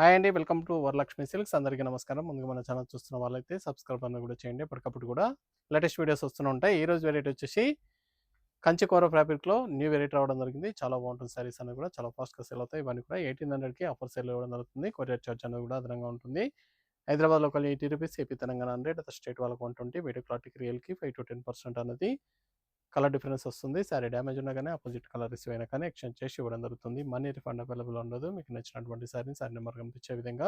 Hi అండి. Welcome to Varalakshmi silks. అందరికీ నమస్కారం. ముందుగా మన ఛానల్ చూస్తున్న వాళ్ళైతే సబ్స్క్రైబ్ అనేది కూడా చేయండి. ఎప్పటికప్పుడు కూడా లేటెస్ట్ వీడియోస్ వస్తూనే ఉంటాయి. ఈ రోజు వెరైటీ వచ్చేసి కంచి కూర ఫ్యాబ్రిక్‌లో న్యూ వెరైటీ రావడం జరిగింది. చాలా బాగుంటుంది. సారీస్ అన్నీ కూడా చాలా ఫాస్ట్‌గా సేల్ అవుతాయి. ఇవన్నీ కూడా 1800కి ఆఫర్ సేల్ ఇవ్వడం జరుగుతుంది. కొరియర్ చార్జ్ అనేది కూడా అదనంగా ఉంటుంది. Hyderabad local ₹80, AP Telangana 100, other state వాళ్ళకి 120, వీడియో క్లారిటీకి రియల్‌కి 5-10% అనేది కలర్ డిఫరెన్స్ వస్తుంది. సారీ డ్యామేజ్ ఉన్నా కానీ అపోజిట్ కలర్ రిసీవ్ అయినా కానీ ఎక్స్చేంజ్ చేసి ఇవ్వడం జరుగుతుంది. మనీ రిఫండ్ అవైలబుల్ ఉండదు. మీకు నచ్చినటువంటి సారీ నెంబర్ కనిపించే విధంగా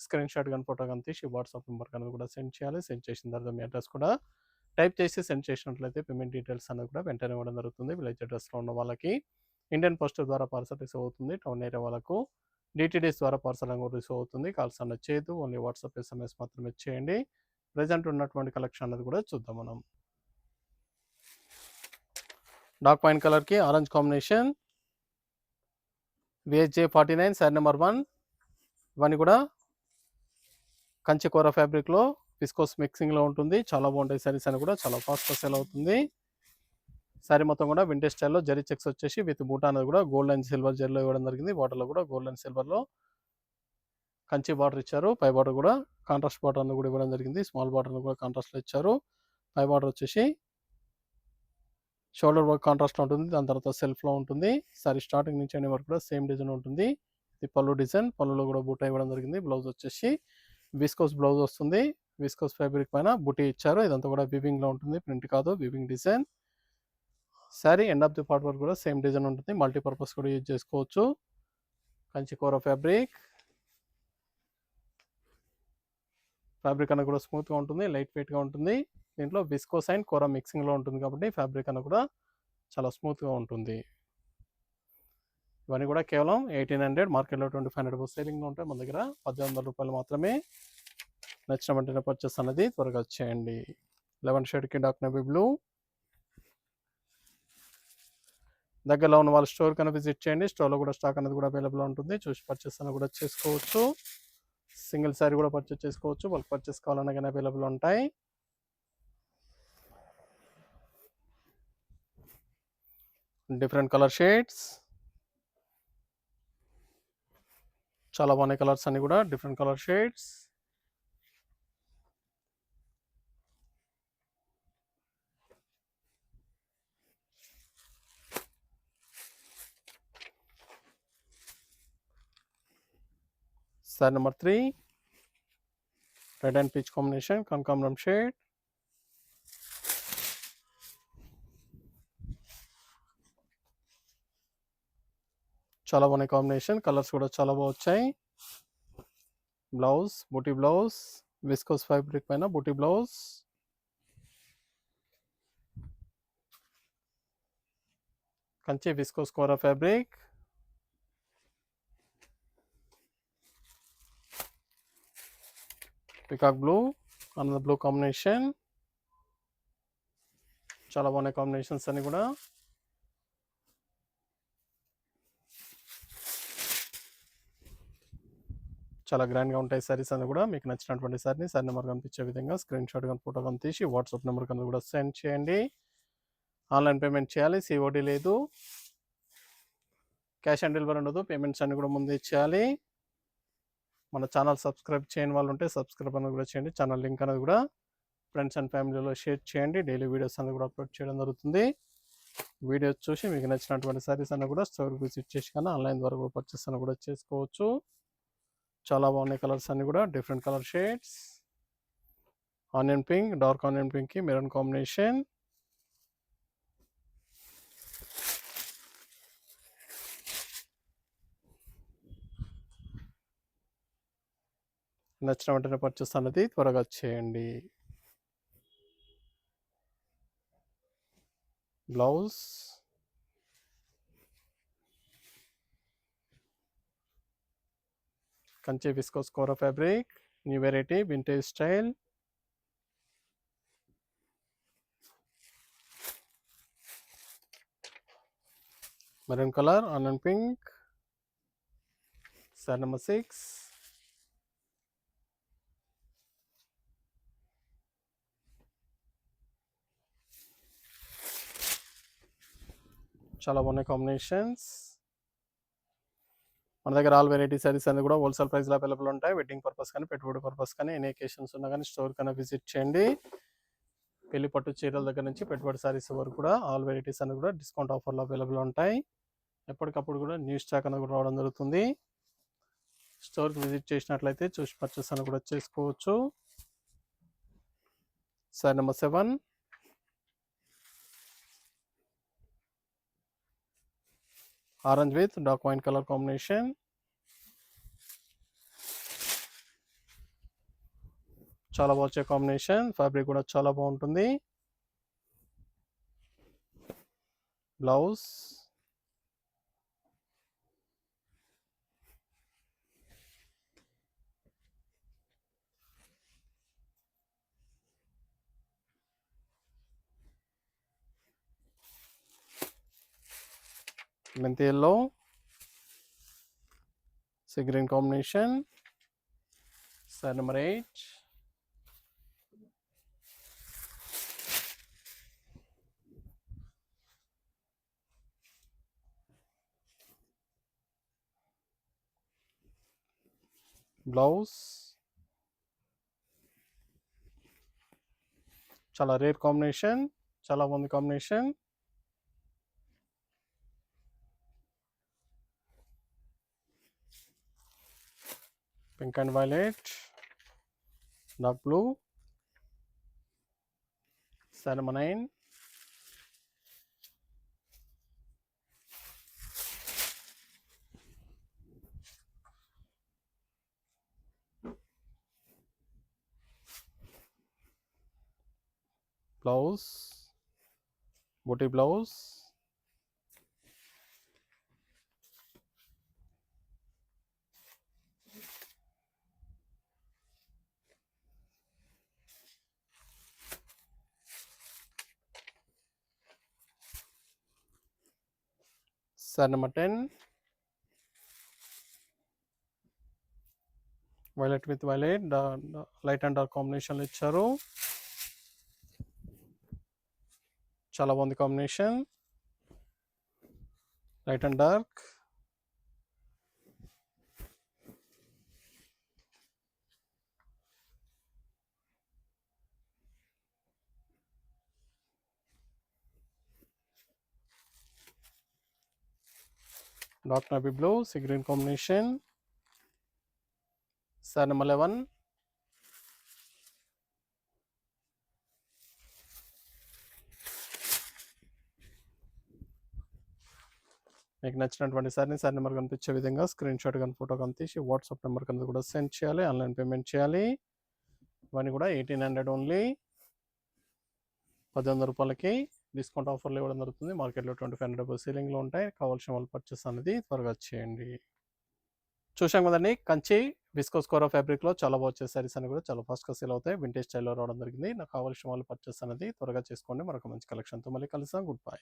స్క్రీన్ షాట్ కానీ ఫోటో కానీ తీసి వాట్సాప్ నెంబర్ కానీ కూడా సెండ్ చేయాలి. సెండ్ చేసిన తర్వాత మీ అడ్రస్ కూడా టైప్ చేసి సెండ్ చేసినట్లయితే పేమెంట్ డీటెయిల్స్ అనేది కూడా వెంటనే ఇవ్వడం జరుగుతుంది. విలేజ్ అడ్రస్లో ఉన్న వాళ్ళకి ఇండియన్ పోస్ట్ ద్వారా పార్సల్ రిసీవ్ అవుతుంది. టౌన్ ఏరియా వాళ్ళకు డిటిడిఎస్ ద్వారా పార్సల్ అనేది రిసీవ్ అవుతుంది. కాల్స్ అన్నది చేయదు. ఓన్లీ వాట్సాప్ ఎస్ఎంఎస్ మాత్రమే చేయండి. ప్రజెంట్ ఉన్నటువంటి కలెక్షన్ అనేది కూడా చూద్దాం మనం. డార్క్ వైన్ కలర్కి orange combination, VHJ49 sorry number 1. ఇవన్నీ కూడా కంచి కూర ఫ్యాబ్రిక్లో విస్కోస్ మిక్సింగ్లో ఉంటుంది. చాలా బాగుంటాయి సారీస్ అని కూడా చాలా ఫాస్ట్గా సేల్ అవుతుంది. సారీ మొత్తం కూడా వింటేజ్ స్టైల్లో జరీ చెక్స్ వచ్చేసి విత్ బూటా అనేది కూడా గోల్డ్ అండ్ సిల్వర్ జరీలో ఇవ్వడం జరిగింది. బార్డర్లో కూడా గోల్డ్ అండ్ సిల్వర్లో కంచి బార్డర్ ఇచ్చారు. పై బార్డర్ కూడా కాంట్రాస్ట్ బార్డర్ అనేది కూడా ఇవ్వడం జరిగింది. స్మాల్ బార్డర్ కూడా కాంట్రాస్ట్లో ఇచ్చారు. పై బార్డర్ వచ్చేసి షోల్డర్ వర్క్ కాంట్రాస్ట్లో ఉంటుంది. దాని తర్వాత సెల్ఫ్లో ఉంటుంది. సారీ స్టార్టింగ్ నుంచి ఎండింగ్ వరకు కూడా సేమ్ డిజైన్ ఉంటుంది. ఇది పళ్ళు డిజైన్, పళ్ళులో కూడా బూటా ఇవ్వడం జరిగింది. బ్లౌజ్ వచ్చేసి విస్కోస్ బ్లౌజ్ వస్తుంది. విస్కోస్ ఫ్యాబ్రిక్ పైన బుటీ ఇచ్చారు. ఇదంతా కూడా వివింగ్లో ఉంటుంది, ప్రింట్ కాదు, weaving design. Sorry end of the part వరకు కూడా సేమ్ డిజైన్ ఉంటుంది. మల్టీపర్పస్ కూడా యూజ్ చేసుకోవచ్చు. కంచి కూర ఫ్యాబ్రిక్ అనేది కూడా స్మూత్గా ఉంటుంది, లైట్ వెయిట్గా ఉంటుంది. దీంట్లో విస్కోస్ అండ్ కూర మిక్సింగ్లో ఉంటుంది కాబట్టి ఫ్యాబ్రిక్ అనేది కూడా చాలా స్మూత్గా ఉంటుంది. ఇవన్నీ కూడా కేవలం 1800, మార్కెట్లో 2500 సేలింగ్లో ఉంటాయి. మన దగ్గర ₹1800 మాత్రమే. నచ్చిన వెంటనే పర్చేస్ అనేది త్వరగా చేయండి. 11 షేడ్కి డార్క్ నేవీ బ్లూ. దగ్గరలో ఉన్న వాళ్ళ స్టోర్ కన్నా విజిట్ చేయండి. స్టోర్లో కూడా స్టాక్ అనేది కూడా అవైలబుల్ ఉంటుంది. చూసి పర్చేస్ అనేది కూడా చేసుకోవచ్చు. సింగిల్ సారీ కూడా పర్చేస్ చేసుకోవచ్చు. బల్క్ పర్చేస్ కావాలన్నా కానీ అవైలబుల్ ఉంటాయి. డిఫరెంట్ కలర్ షేడ్స్, చాలా బాగున్నాయి కలర్స్ అన్ని కూడా different colour shades. Sari number 3, red and peach combination, కనకాంబరం షేడ్. చాలా బాగున్నాయి కాంబినేషన్, కలర్స్ కూడా చాలా బాగా వచ్చాయి. బ్లౌజ్ బూటీ బ్లౌజ్, విస్కోస్ ఫ్యాబ్రిక్ పైన buti blouse. Kanchi viscose kora fabric. Peacock blue, another blue combination. చాలా బాగున్నాయి కాంబినేషన్స్ అన్ని కూడా. చాలా గ్రాండ్గా ఉంటాయి సారీస్ అన్ని కూడా. మీకు నచ్చినటువంటి సారీని సారీ నెంబర్ కనిపించే విధంగా స్క్రీన్ షాట్ కానీ ఫోటో కానీ తీసి వాట్సాప్ నెంబర్ కన్నా కూడా సెండ్ చేయండి. ఆన్లైన్ పేమెంట్ చేయాలి, సిఓడి లేదు, క్యాష్ ఆన్ డెలివరీ ఉండదు. పేమెంట్స్ అన్ని కూడా ముందే చేయాలి. మన ఛానల్ సబ్స్క్రైబ్ చేయని వాళ్ళు ఉంటే సబ్స్క్రైబ్ అనేది కూడా చేయండి. ఛానల్ లింక్ అనేది కూడా ఫ్రెండ్స్ అండ్ ఫ్యామిలీలో షేర్ చేయండి. డైలీ వీడియోస్ అనేది కూడా అప్లోడ్ చేయడం జరుగుతుంది. వీడియోస్ చూసి మీకు నచ్చినటువంటి సారీస్ అన్నీ కూడా స్టోర్కి విజిట్ చేసి కానీ ఆన్లైన్ ద్వారా కూడా పర్చేస్ అని కూడా చేసుకోవచ్చు. చాలా బాగున్నాయి కలర్స్ అన్ని కూడా different colour shades. Onion pink, dark onion పింక్కి మెరూన్ కాంబినేషన్. నచ్చిన వెంటనే పర్చేస్ అనేది త్వరగా చేయండి. Blouse Kanchi viscose kora fabric, new variety, vintage style. Maroon colour, onion pink. Sari number 6. చాలా బాగున్నాయి కాంబినేషన్స్. మన దగ్గర ఆల్ వెరైటీ సారీస్ అన్ని కూడా హోల్సేల్ ప్రైస్లో అవైలబుల్ ఉంటాయి. వెడ్డింగ్ పర్పస్ కానీ, పెట్టుబడి పర్పస్ కానీ, ఎనీ అకేషన్స్ ఉన్నా కానీ స్టోర్ కన్నా విజిట్ చేయండి. పెళ్లి పట్టు చీరల దగ్గర నుంచి పెట్టుబడి సారీస్ వరకు కూడా ఆల్ వెరైటీస్ అన్ని కూడా డిస్కౌంట్ ఆఫర్లో అవైలబుల్ ఉంటాయి. ఎప్పటికప్పుడు కూడా న్యూ స్టాక్ అనేది కూడా రావడం జరుగుతుంది. స్టోర్కి విజిట్ చేసినట్లయితే చూసి పర్చేస్ అని కూడా చేసుకోవచ్చు. Sari number 7. Orange with dark wine colour combination. చాలా బాగా కాంబినేషన్. ఫ్యాబ్రిక్ కూడా చాలా బాగుంటుంది. బ్లౌజ్, మెంతి yellow, sea green combination. Sari number 8. Blouse చాలా రేర్ కాంబినేషన్, చాలా బాగుంది combination. Pink and violet, dark blue. Sari number 9. Blouse, booty blouse. Sari number 10. Violet with violet, light and dark కాంబినేషన్లో ఇచ్చారు. చాలా బాగుంది combination, light and dark. Dark navy blue, sea green combination. Sari number 11. మీకు నచ్చినటువంటి sorry number కనిపించే విధంగా స్క్రీన్ షాట్ కానీ photo కానీ తీసి వాట్సాప్ నెంబర్ కింద కూడా సెండ్ చేయాలి. ఆన్లైన్ పేమెంట్ చేయాలి. ఇవన్నీ కూడా 1800 ఓన్లీ. 1100 రూపాయలకి డిస్కౌంట్ ఆఫర్లు ఇవ్వడం జరుగుతుంది. మార్కెట్లో 2500 సీలింగ్లో ఉంటాయి. కావాల్సిన వాళ్ళు పర్చేస్ అనేది త్వరగా చేయండి. చూసాం కదండి, కంచి విస్కోస్ కోరా ఫ్యాబ్రిక్లో చాలా బాగా వచ్చే సారీస్ అని కూడా చాలా ఫాస్ట్గా సేల్ అవుతాయి. వింటేజ్ స్టైల్లో రావడం జరిగింది. నాకు కావాల్సిన వాళ్ళు పర్చేస్ అనేది త్వరగా చేసుకోండి. మరొక మంచి కలెక్షన్తో మళ్ళీ కలుస్తాం. Good bye.